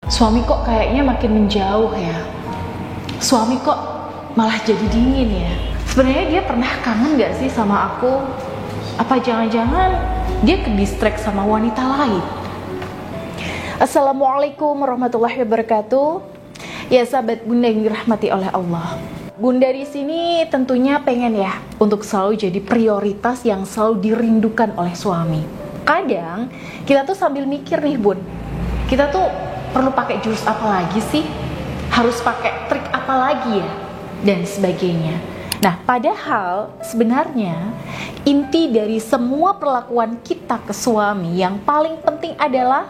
Suami kok kayaknya makin menjauh ya. Suami kok malah jadi dingin ya. Sebenarnya dia pernah kangen gak sih sama aku? Apa jangan-jangan dia ke-distract sama wanita lain? Assalamualaikum warahmatullahi wabarakatuh. Ya sahabat Bunda yang dirahmati oleh Allah. Bunda di sini tentunya pengen ya untuk selalu jadi prioritas yang selalu dirindukan oleh suami. Kadang kita tuh sambil mikir nih Bun, kita tuh perlu pakai jurus apa lagi sih? Harus pakai trik apa lagi ya? Dan sebagainya. Nah, padahal sebenarnya inti dari semua perlakuan kita ke suami yang paling penting adalah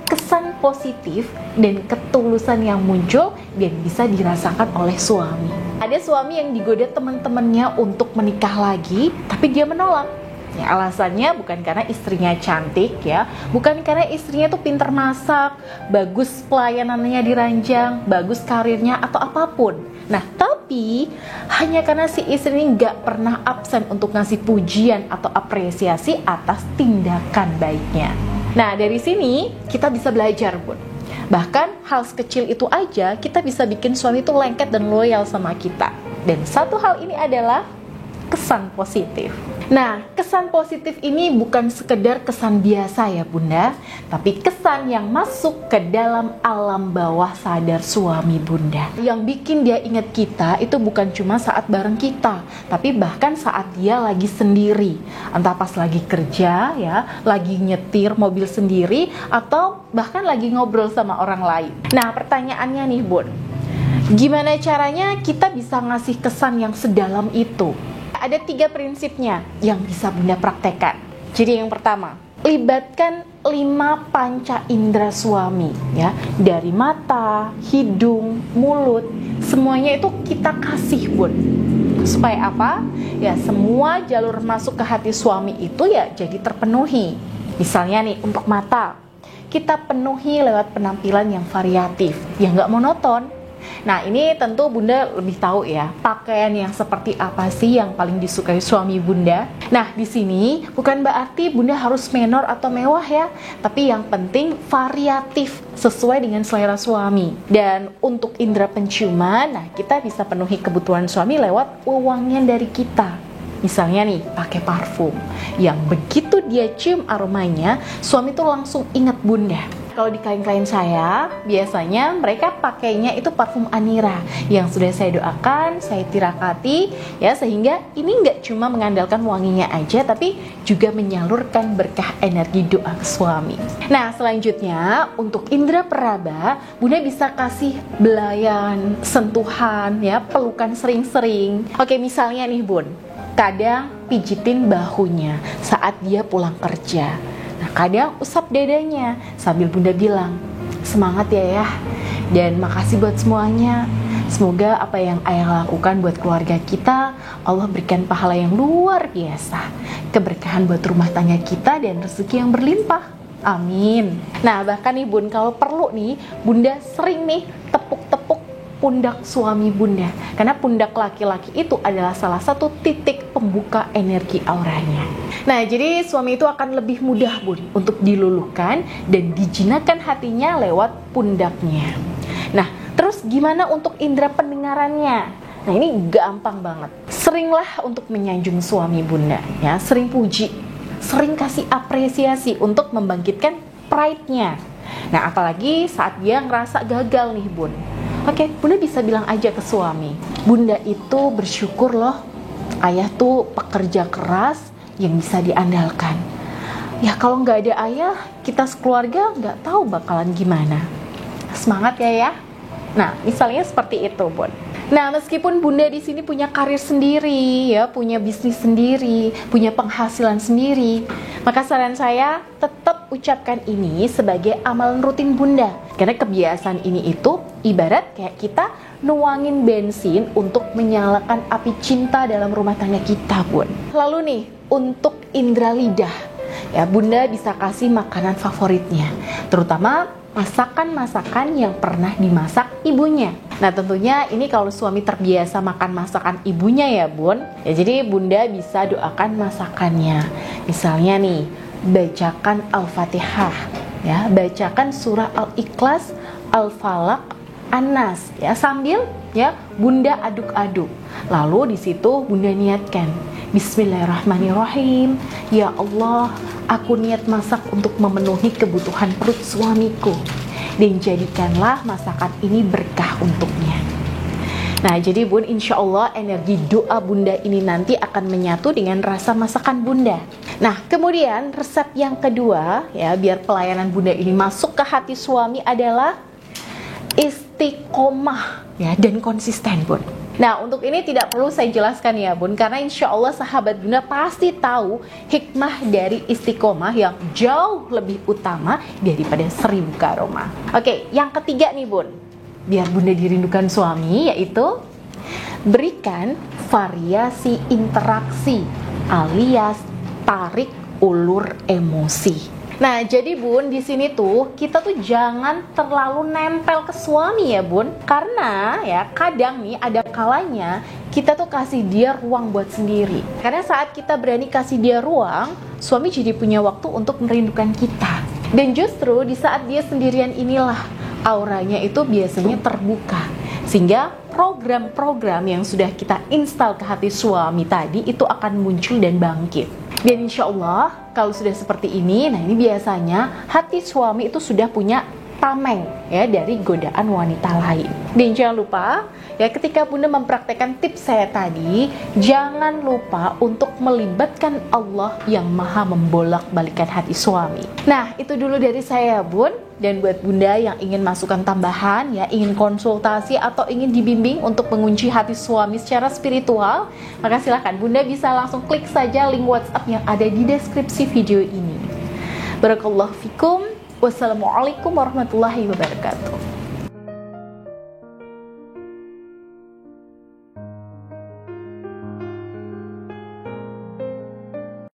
kesan positif dan ketulusan yang muncul dan bisa dirasakan oleh suami. Ada suami yang digoda teman-temannya untuk menikah lagi, tapi dia menolak. Ya, alasannya bukan karena istrinya cantik ya, bukan karena istrinya tuh pintar masak, bagus pelayanannya di ranjang, bagus karirnya atau apapun. Nah, tapi hanya karena si istri ini nggak pernah absen untuk ngasih pujian atau apresiasi atas tindakan baiknya. Nah, dari sini kita bisa belajar, Bun. Bahkan hal sekecil itu aja kita bisa bikin suami itu lengket dan loyal sama kita. Dan satu hal ini adalah kesan positif. Nah, kesan positif ini bukan sekedar kesan biasa ya Bunda, tapi kesan yang masuk ke dalam alam bawah sadar suami Bunda. Yang bikin dia ingat kita itu bukan cuma saat bareng kita, tapi bahkan saat dia lagi sendiri. Entah pas lagi kerja ya, lagi nyetir mobil sendiri, atau bahkan lagi ngobrol sama orang lain. Nah, pertanyaannya nih Bun, gimana caranya kita bisa ngasih kesan yang sedalam itu? Ada 3 prinsipnya yang bisa Bunda praktekkan. Jadi yang pertama, libatkan 5 panca indera suami ya. Dari mata, hidung, mulut, semuanya itu kita kasih Bun. Supaya apa? Ya semua jalur masuk ke hati suami itu ya jadi terpenuhi. Misalnya nih untuk mata, kita penuhi lewat penampilan yang variatif, yang gak monoton. Nah, ini tentu Bunda lebih tahu ya, pakaian yang seperti apa sih yang paling disukai suami Bunda. Nah, di sini bukan berarti Bunda harus menor atau mewah ya, tapi yang penting variatif sesuai dengan selera suami. Dan untuk indera penciuman, nah kita bisa penuhi kebutuhan suami lewat wewangian dari kita. Misalnya nih, pakai parfum yang begitu dia cium aromanya, suami tuh langsung ingat Bunda. Kalau di klien-klien saya, biasanya mereka pakainya itu parfum Anira yang sudah saya doakan, saya tirakati ya, sehingga ini nggak cuma mengandalkan wanginya aja, tapi juga menyalurkan berkah energi doa ke suami. Nah, selanjutnya untuk indera peraba, Bunda bisa kasih belayan, sentuhan ya, pelukan sering-sering. Oke, misalnya nih Bun, kadang pijitin bahunya saat dia pulang kerja. Nah, kadang usap dadanya sambil Bunda bilang, semangat ya ya, dan makasih buat semuanya. Semoga apa yang Ayah lakukan buat keluarga kita, Allah berikan pahala yang luar biasa, keberkahan buat rumah tangga kita dan rezeki yang berlimpah. Amin. Nah, bahkan nih Bun, kalau perlu nih, Bunda sering nih tepuk-tepuk pundak suami Bunda, karena pundak laki-laki itu adalah salah satu titik pembuka energi auranya. Nah, jadi suami itu akan lebih mudah Bun untuk diluluhkan dan dijinakkan hatinya lewat pundaknya. Nah, terus gimana untuk indera pendengarannya? Nah, ini gampang banget. Seringlah untuk menyanjung suami Bunda ya, sering puji, sering kasih apresiasi untuk membangkitkan pride-nya. Nah, apalagi saat dia ngerasa gagal nih Bun. Oke, Bunda bisa bilang aja ke suami, Bunda itu bersyukur loh, Ayah tuh pekerja keras yang bisa diandalkan. Ya kalau nggak ada Ayah, kita sekeluarga nggak tahu bakalan gimana. Semangat ya. Nah, misalnya seperti itu, Bun. Nah, meskipun Bunda di sini punya karir sendiri, ya, punya bisnis sendiri, punya penghasilan sendiri, maka saran saya tetap ucapkan ini sebagai amalan rutin Bunda. Karena kebiasaan ini itu ibarat kayak kita nuangin bensin untuk menyalakan api cinta dalam rumah tangga kita, Bun. Lalu nih, untuk indera lidah, ya Bunda bisa kasih makanan favoritnya, terutama masakan-masakan yang pernah dimasak ibunya. Nah, tentunya ini kalau suami terbiasa makan masakan ibunya ya Bun, ya jadi Bunda bisa doakan masakannya. Misalnya nih, bacakan Al-Fatihah, ya, bacakan surah Al-Ikhlas Al-Falaq, An-Nas, ya, sambil ya Bunda aduk-aduk. Lalu di situ Bunda niatkan, Bismillahirrahmanirrahim. Ya Allah, aku niat masak untuk memenuhi kebutuhan perut suamiku, dan jadikanlah masakan ini berkah untuknya. Nah, jadi Bun, insya Allah energi doa Bunda ini nanti akan menyatu dengan rasa masakan Bunda. Nah, kemudian resep yang kedua, ya, biar pelayanan Bunda ini masuk ke hati suami adalah istiqomah, ya, dan konsisten, Bun. Nah, untuk ini tidak perlu saya jelaskan ya, Bun, karena insya Allah sahabat Bunda pasti tahu hikmah dari istiqomah yang jauh lebih utama daripada 1000 karomah. Oke, yang ketiga nih, Bun, biar Bunda dirindukan suami, yaitu berikan variasi interaksi alias tarik ulur emosi. Nah, jadi Bun, di sini tuh kita tuh jangan terlalu nempel ke suami ya, Bun. Karena ya kadang nih ada kalanya kita tuh kasih dia ruang buat sendiri. Karena saat kita berani kasih dia ruang, suami jadi punya waktu untuk merindukan kita. Dan justru di saat dia sendirian inilah auranya itu biasanya terbuka. Sehingga program-program yang sudah kita install ke hati suami tadi itu akan muncul dan bangkit. Dan insya Allah kalau sudah seperti ini, nah ini biasanya hati suami itu sudah punya tameng ya dari godaan wanita lain. Dan jangan lupa ya, ketika Bunda mempraktekkan tips saya tadi, jangan lupa untuk melibatkan Allah yang maha membolak-balikan hati suami. Nah, itu dulu dari saya, Bun. Dan buat Bunda yang ingin masukan tambahan ya, ingin konsultasi atau ingin dibimbing untuk mengunci hati suami secara spiritual, maka silahkan Bunda bisa langsung klik saja link WhatsApp yang ada di deskripsi video ini. Barakallahu fikum. Wassalamualaikum warahmatullahi wabarakatuh.